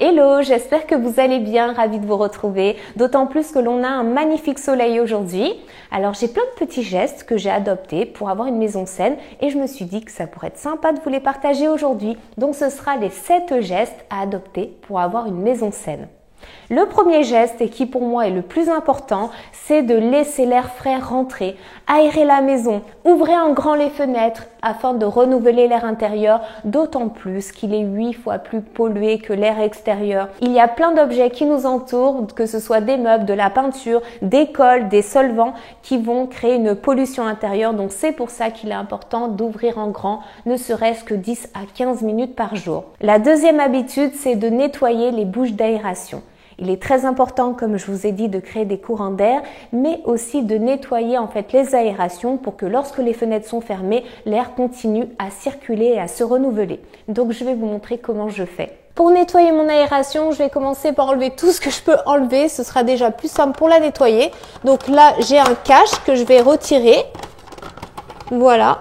Hello, j'espère que vous allez bien, ravie de vous retrouver, d'autant plus que l'on a un magnifique soleil aujourd'hui. Alors j'ai plein de petits gestes que j'ai adoptés pour avoir une maison saine et je me suis dit que ça pourrait être sympa de vous les partager aujourd'hui. Donc ce sera les 7 gestes à adopter pour avoir une maison saine. Le premier geste, et qui pour moi est le plus important, c'est de laisser l'air frais rentrer, aérer la maison, ouvrez en grand les fenêtres afin de renouveler l'air intérieur, d'autant plus qu'il est 8 fois plus pollué que l'air extérieur. Il y a plein d'objets qui nous entourent, que ce soit des meubles, de la peinture, des cols, des solvants qui vont créer une pollution intérieure. Donc c'est pour ça qu'il est important d'ouvrir en grand, ne serait-ce que 10 à 15 minutes par jour. La deuxième habitude, c'est de nettoyer les bouches d'aération. Il est très important, comme je vous ai dit, de créer des courants d'air, mais aussi de nettoyer en fait les aérations pour que lorsque les fenêtres sont fermées, l'air continue à circuler et à se renouveler. Donc je vais vous montrer comment je fais. Pour nettoyer mon aération, je vais commencer par enlever tout ce que je peux enlever. Ce sera déjà plus simple pour la nettoyer. Donc là, j'ai un cache que je vais retirer. Voilà.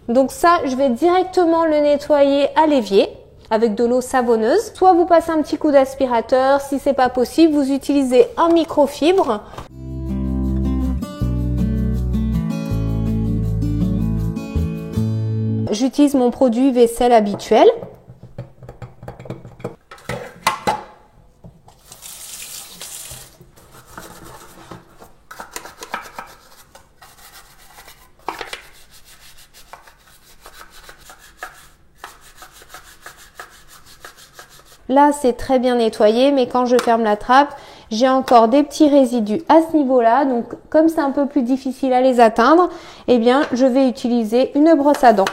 Donc ça, je vais directement le nettoyer à l'évier avec de l'eau savonneuse. Soit vous passez un petit coup d'aspirateur, si c'est pas possible, vous utilisez un microfibre. J'utilise mon produit vaisselle habituel. Là, c'est très bien nettoyé, mais quand je ferme la trappe, j'ai encore des petits résidus à ce niveau-là. Donc, comme c'est un peu plus difficile à les atteindre, eh bien, je vais utiliser une brosse à dents.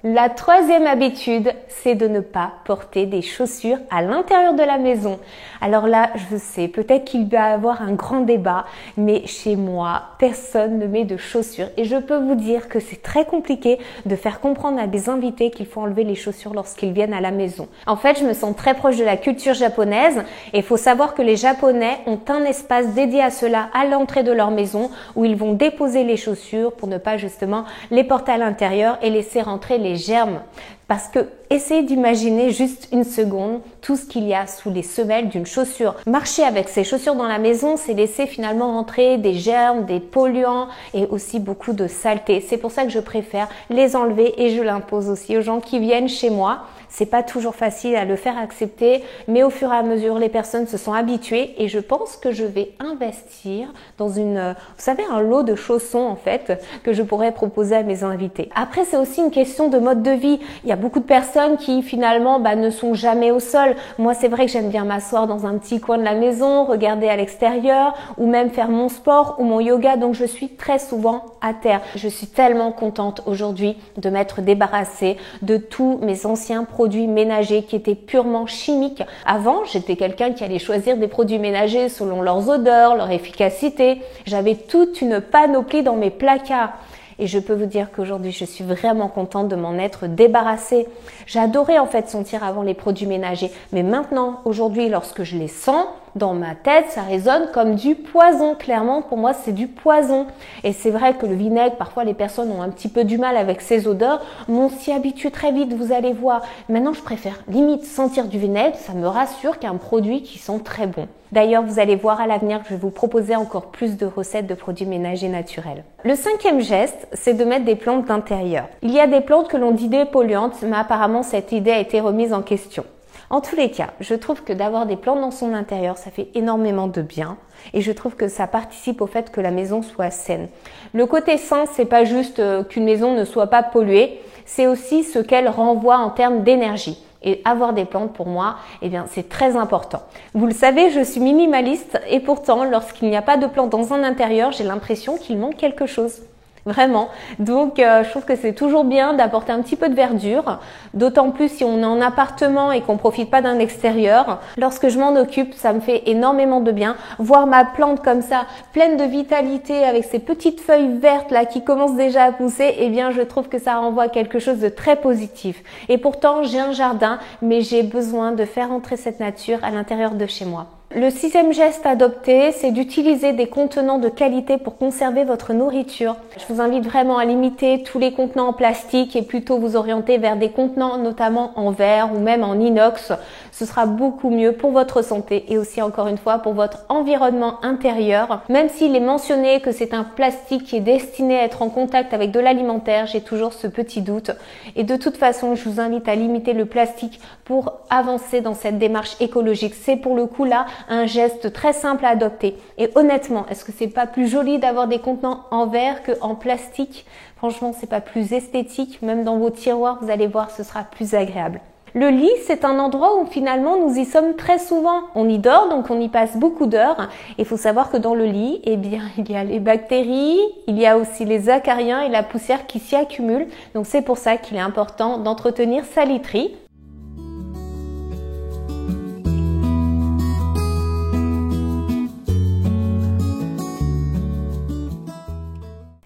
La troisième habitude, c'est de ne pas porter des chaussures à l'intérieur de la maison. Alors là, je sais, peut-être qu'il va y avoir un grand débat, mais chez moi, personne ne met de chaussures. Et je peux vous dire que c'est très compliqué de faire comprendre à des invités qu'il faut enlever les chaussures lorsqu'ils viennent à la maison. En fait, je me sens très proche de la culture japonaise et il faut savoir que les Japonais ont un espace dédié à cela à l'entrée de leur maison où ils vont déposer les chaussures pour ne pas justement les porter à l'intérieur et laisser rentrer les germes. Parce que essayez d'imaginer juste une seconde tout ce qu'il y a sous les semelles d'une chaussure. Marcher avec ses chaussures dans la maison, c'est laisser finalement rentrer des germes, des polluants et aussi beaucoup de saleté. C'est pour ça que je préfère les enlever et je l'impose aussi aux gens qui viennent chez moi. C'est pas toujours facile à le faire accepter, mais au fur et à mesure, les personnes se sont habituées et je pense que je vais investir dans vous savez, un lot de chaussons en fait que je pourrais proposer à mes invités. Après, c'est aussi une question de mode de vie. Il y a beaucoup de personnes qui finalement ne sont jamais au sol. Moi, c'est vrai que j'aime bien m'asseoir dans un petit coin de la maison, regarder à l'extérieur ou même faire mon sport ou mon yoga. Donc, je suis très souvent à terre. Je suis tellement contente aujourd'hui de m'être débarrassée de tous mes anciens produits ménagers qui étaient purement chimiques. Avant, j'étais quelqu'un qui allait choisir des produits ménagers selon leurs odeurs, leur efficacité. J'avais toute une panoplie dans mes placards. Et je peux vous dire qu'aujourd'hui, je suis vraiment contente de m'en être débarrassée. J'adorais en fait sentir avant les produits ménagers. Mais maintenant, aujourd'hui, lorsque je les sens, dans ma tête, ça résonne comme du poison. Clairement, pour moi, c'est du poison. Et c'est vrai que le vinaigre, parfois, les personnes ont un petit peu du mal avec ces odeurs. Mais on s'y habitue très vite, vous allez voir. Maintenant, je préfère limite sentir du vinaigre. Ça me rassure qu'un produit qui sent très bon. D'ailleurs, vous allez voir à l'avenir que je vais vous proposer encore plus de recettes de produits ménagers naturels. Le cinquième geste, c'est de mettre des plantes d'intérieur. Il y a des plantes que l'on dit dépolluantes, mais apparemment, cette idée a été remise en question. En tous les cas, je trouve que d'avoir des plantes dans son intérieur, ça fait énormément de bien et je trouve que ça participe au fait que la maison soit saine. Le côté sain, c'est pas juste qu'une maison ne soit pas polluée, c'est aussi ce qu'elle renvoie en termes d'énergie. Et avoir des plantes, pour moi, eh bien, c'est très important. Vous le savez, je suis minimaliste et pourtant, lorsqu'il n'y a pas de plantes dans un intérieur, j'ai l'impression qu'il manque quelque chose. Vraiment. Donc, je trouve que c'est toujours bien d'apporter un petit peu de verdure, d'autant plus si on est en appartement et qu'on profite pas d'un extérieur. Lorsque je m'en occupe, ça me fait énormément de bien. Voir ma plante comme ça, pleine de vitalité, avec ses petites feuilles vertes là qui commencent déjà à pousser, eh bien, je trouve que ça renvoie quelque chose de très positif. Et pourtant, j'ai un jardin, mais j'ai besoin de faire entrer cette nature à l'intérieur de chez moi. Le 6e geste à adopter, c'est d'utiliser des contenants de qualité pour conserver votre nourriture. Je vous invite vraiment à limiter tous les contenants en plastique et plutôt vous orienter vers des contenants notamment en verre ou même en inox. Ce sera beaucoup mieux pour votre santé et aussi encore une fois pour votre environnement intérieur. Même s'il est mentionné que c'est un plastique qui est destiné à être en contact avec de l'alimentaire, j'ai toujours ce petit doute. Et de toute façon, je vous invite à limiter le plastique pour avancer dans cette démarche écologique. C'est pour le coup là un geste très simple à adopter. Et honnêtement, est-ce que c'est pas plus joli d'avoir des contenants en verre qu'en plastique? Franchement, c'est pas plus esthétique. Même dans vos tiroirs, vous allez voir, ce sera plus agréable. Le lit, c'est un endroit où finalement nous y sommes très souvent. On y dort, donc on y passe beaucoup d'heures. Il faut savoir que dans le lit, eh bien, il y a les bactéries, il y a aussi les acariens et la poussière qui s'y accumulent. Donc c'est pour ça qu'il est important d'entretenir sa literie.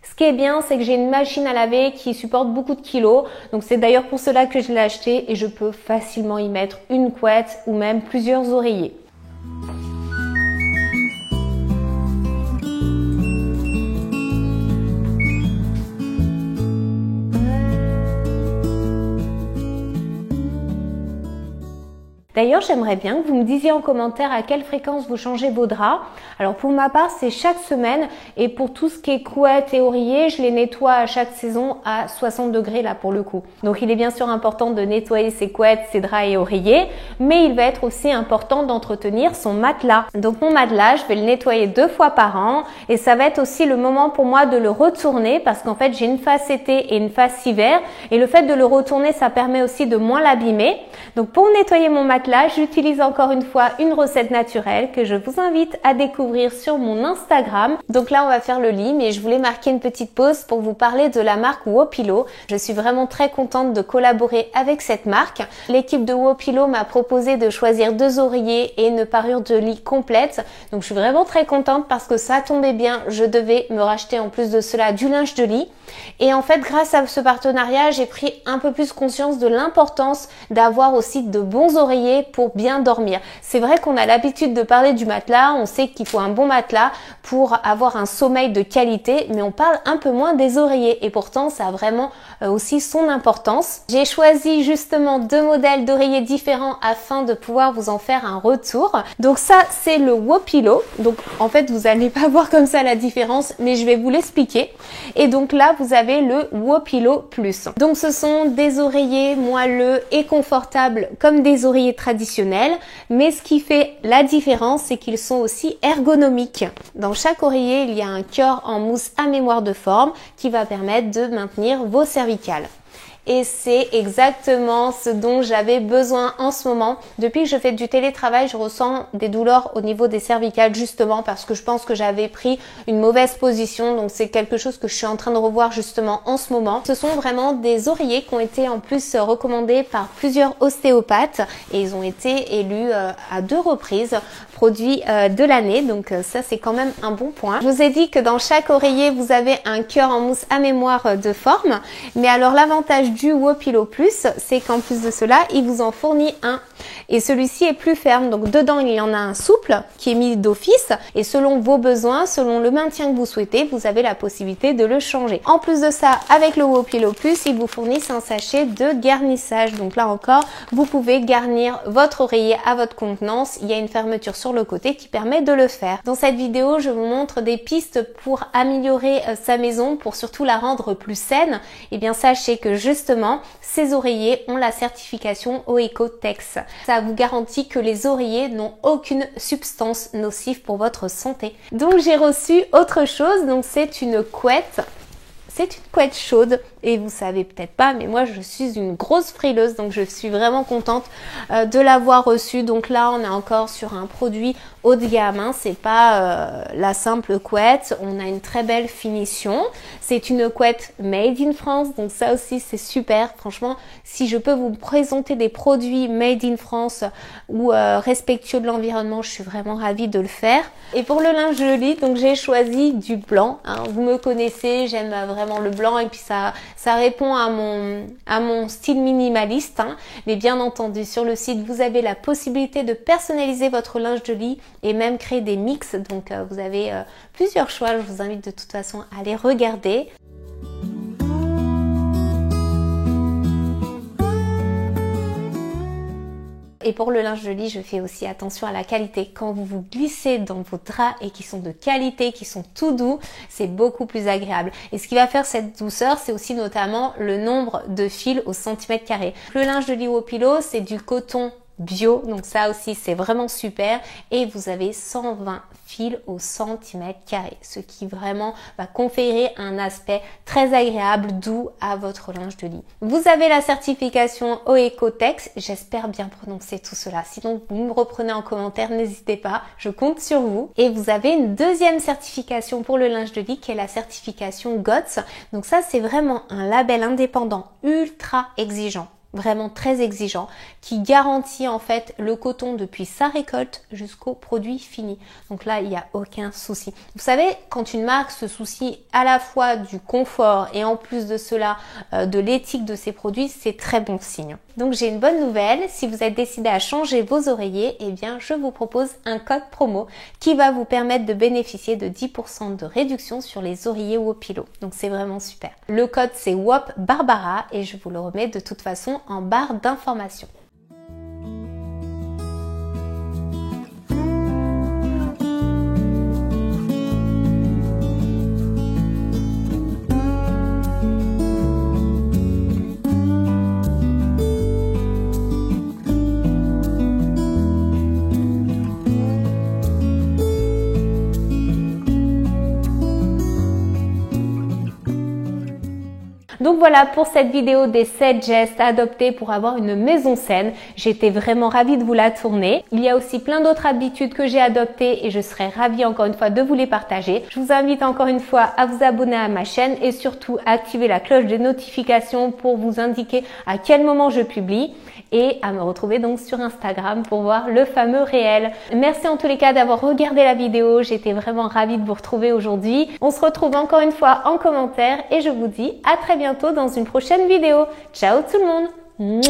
Ce qui est bien, c'est que j'ai une machine à laver qui supporte beaucoup de kilos. Donc c'est d'ailleurs pour cela que je l'ai acheté et je peux facilement y mettre une couette ou même plusieurs oreillers. D'ailleurs, j'aimerais bien que vous me disiez en commentaire à quelle fréquence vous changez vos draps. Alors pour ma part, c'est chaque semaine et pour tout ce qui est couette et oreiller, je les nettoie à chaque saison à 60 degrés là pour le coup. Donc il est bien sûr important de nettoyer ses couettes, ses draps et oreillers, mais il va être aussi important d'entretenir son matelas. Donc mon matelas, je vais le nettoyer 2 fois par an et ça va être aussi le moment pour moi de le retourner parce qu'en fait j'ai une face été et une face hiver et le fait de le retourner, ça permet aussi de moins l'abîmer. Donc pour nettoyer mon matelas, j'utilise encore une fois une recette naturelle que je vous invite à découvrir sur mon Instagram. Donc là, on va faire le lit, mais je voulais marquer une petite pause pour vous parler de la marque WoPillow. Je suis vraiment très contente de collaborer avec cette marque. L'équipe de WoPillow m'a proposé de choisir 2 oreillers et une parure de lit complète. Donc je suis vraiment très contente parce que ça tombait bien. Je devais me racheter en plus de cela du linge de lit. Et en fait, grâce à ce partenariat, j'ai pris un peu plus conscience de l'importance d'avoir aussi de bons oreillers pour bien dormir. C'est vrai qu'on a l'habitude de parler du matelas, on sait qu'il faut un bon matelas pour avoir un sommeil de qualité, mais on parle un peu moins des oreillers et pourtant ça a vraiment aussi son importance. J'ai choisi justement 2 modèles d'oreillers différents afin de pouvoir vous en faire un retour. Donc ça, c'est le WoPillow. Donc en fait, vous n'allez pas voir comme ça la différence, mais je vais vous l'expliquer. Et donc là, vous avez le WoPillow Plus. Donc ce sont des oreillers moelleux et confortables comme des oreillers traditionnels, mais ce qui fait la différence, c'est qu'ils sont aussi ergonomiques. Dans chaque oreiller, il y a un cœur en mousse à mémoire de forme qui va permettre de maintenir vos cervicales. Et c'est exactement ce dont j'avais besoin en ce moment. Depuis que je fais du télétravail, je ressens des douleurs au niveau des cervicales justement parce que je pense que j'avais pris une mauvaise position. Donc c'est quelque chose que je suis en train de revoir justement en ce moment. Ce sont vraiment des oreillers qui ont été en plus recommandés par plusieurs ostéopathes et ils ont été élus à 2 reprises produits de l'année. Donc ça c'est quand même un bon point. Je vous ai dit que dans chaque oreiller, vous avez un cœur en mousse à mémoire de forme. Mais alors l'avantage du WoPillow Plus, c'est qu'en plus de cela, il vous en fournit un. Et celui-ci est plus ferme. Donc dedans, il y en a un souple qui est mis d'office. Et selon vos besoins, selon le maintien que vous souhaitez, vous avez la possibilité de le changer. En plus de ça, avec le WoPillow Plus, il vous fournissent un sachet de garnissage. Donc là encore, vous pouvez garnir votre oreiller à votre contenance. Il y a une fermeture sur le côté qui permet de le faire. Dans cette vidéo, je vous montre des pistes pour améliorer sa maison, pour surtout la rendre plus saine. Et bien, sachez que justement, ces oreillers ont la certification OECO-TEX. Ça vous garantit que les oreillers n'ont aucune substance nocive pour votre santé. Donc j'ai reçu autre chose, donc c'est une couette. C'est une couette chaude Et vous savez peut-être pas, mais moi je suis une grosse frileuse, donc je suis vraiment contente de l'avoir reçu. Donc là on est encore sur un produit haut de gamme, hein. C'est pas la simple couette, on a une très belle finition. C'est une couette made in France, donc ça aussi c'est super. Franchement, si je peux vous présenter des produits made in France ou respectueux de l'environnement, je suis vraiment ravie de le faire. Et pour le linge de lit, donc j'ai choisi du blanc, hein. Vous me connaissez, j'aime vraiment le blanc et puis ça répond à mon style minimaliste, hein. Mais bien entendu, sur le site, vous avez la possibilité de personnaliser votre linge de lit et même créer des mix. Donc vous avez plusieurs choix. Je vous invite de toute façon à aller regarder. Et pour le linge de lit, je fais aussi attention à la qualité. Quand vous vous glissez dans vos draps et qui sont de qualité, qui sont tout doux, c'est beaucoup plus agréable. Et ce qui va faire cette douceur, c'est aussi notamment le nombre de fils au centimètre carré. Le linge de lit ou au pillow, c'est du coton bio, donc ça aussi c'est vraiment super, et vous avez 120 fils au centimètre carré, ce qui vraiment va conférer un aspect très agréable, doux à votre linge de lit. Vous avez la certification OECO-TEX, j'espère bien prononcer tout cela, sinon vous me reprenez en commentaire, n'hésitez pas, je compte sur vous. Et vous avez une deuxième certification pour le linge de lit qui est la certification GOTS, donc ça c'est vraiment un label indépendant ultra exigeant, vraiment très exigeant, qui garantit en fait le coton depuis sa récolte jusqu'au produit fini. Donc là, il n'y a aucun souci. Vous savez, quand une marque se soucie à la fois du confort et en plus de cela de l'éthique de ses produits, c'est très bon signe. Donc j'ai une bonne nouvelle, si vous êtes décidé à changer vos oreillers, eh bien je vous propose un code promo qui va vous permettre de bénéficier de 10% de réduction sur les oreillers ou au pillow. Donc c'est vraiment super. Le code c'est WOP Barbara et je vous le remets de toute façon en barre d'information. Donc voilà pour cette vidéo des 7 gestes à adopter pour avoir une maison saine. J'étais vraiment ravie de vous la tourner. Il y a aussi plein d'autres habitudes que j'ai adoptées et je serais ravie encore une fois de vous les partager. Je vous invite encore une fois à vous abonner à ma chaîne et surtout à activer la cloche des notifications pour vous indiquer à quel moment je publie et à me retrouver donc sur Instagram pour voir le fameux réel. Merci en tous les cas d'avoir regardé la vidéo. J'étais vraiment ravie de vous retrouver aujourd'hui. On se retrouve encore une fois en commentaire et je vous dis à très bientôt dans une prochaine vidéo. Ciao tout le monde!